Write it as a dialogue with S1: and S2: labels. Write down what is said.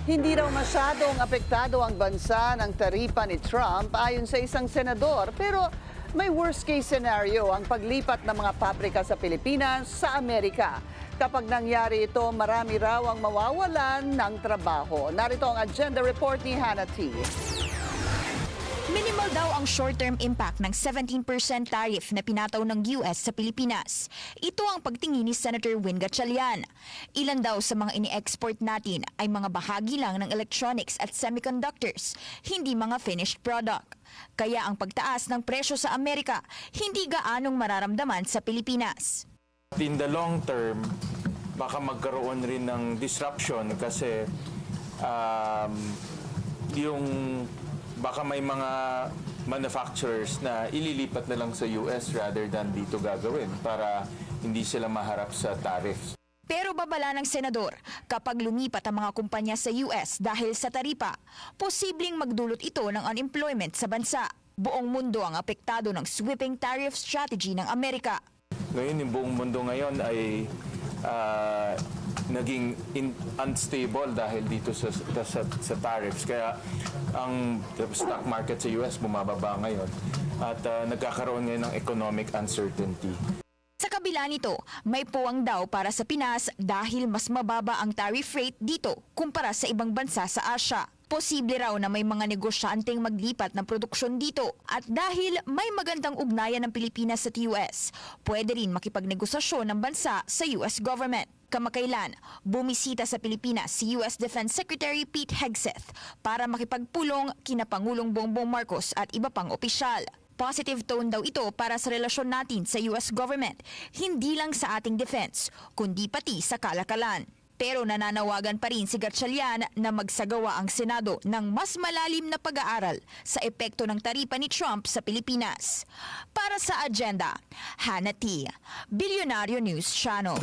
S1: Hindi raw masyadong apektado ang bansa ng taripa ni Trump ayon sa isang senador. Pero may worst case scenario ang paglipat ng mga pabrika sa Pilipinas sa Amerika. Kapag nangyari ito, marami raw ang mawawalan ng trabaho. Narito ang agenda report ni Hannah T.
S2: Minimal daw ang short-term impact ng 17% tariff na pinataw ng US sa Pilipinas. Ito ang pagtingin ni Senator Win Gatchalian. Ilan daw sa mga ini-export natin ay mga bahagi lang ng electronics at semiconductors, hindi mga finished product. Kaya ang pagtaas ng presyo sa Amerika hindi gaanong mararamdaman sa Pilipinas.
S3: In the long term, baka magkaroon rin ng disruption kasi yung baka may mga manufacturers na ililipat na lang sa US rather than dito gagawin para hindi sila maharap sa tariffs.
S2: Pero babala ng senador, kapag lumipat ang mga kumpanya sa US dahil sa taripa, posibleng magdulot ito ng unemployment sa bansa. Buong mundo ang apektado ng sweeping tariff strategy ng Amerika.
S3: Ngayon, yung buong mundo ngayon ay naging unstable dahil dito sa tariffs. Kaya ang stock market sa US bumababa ngayon at nagkakaroon ngayon ng economic uncertainty.
S2: Sa kabila nito, may puwang daw para sa Pinas dahil mas mababa ang tariff rate dito kumpara sa ibang bansa sa Asia. Posible raw na may mga negosyanteng maglipat ng produksyon dito at dahil may magandang ugnayan ng Pilipinas at US, pwede rin makipagnegosasyon ng bansa sa US government. Kamakailan, bumisita sa Pilipinas si US Defense Secretary Pete Hegseth para makipagpulong kina Pangulong Bongbong Marcos at iba pang opisyal. Positive tone daw ito para sa relasyon natin sa US government, hindi lang sa ating defense, kundi pati sa kalakalan. Pero nananawagan pa rin si Gatchalian na magsagawa ang Senado ng mas malalim na pag-aaral sa epekto ng taripa ni Trump sa Pilipinas. Para sa agenda, Hannah T. Billionario News Channel.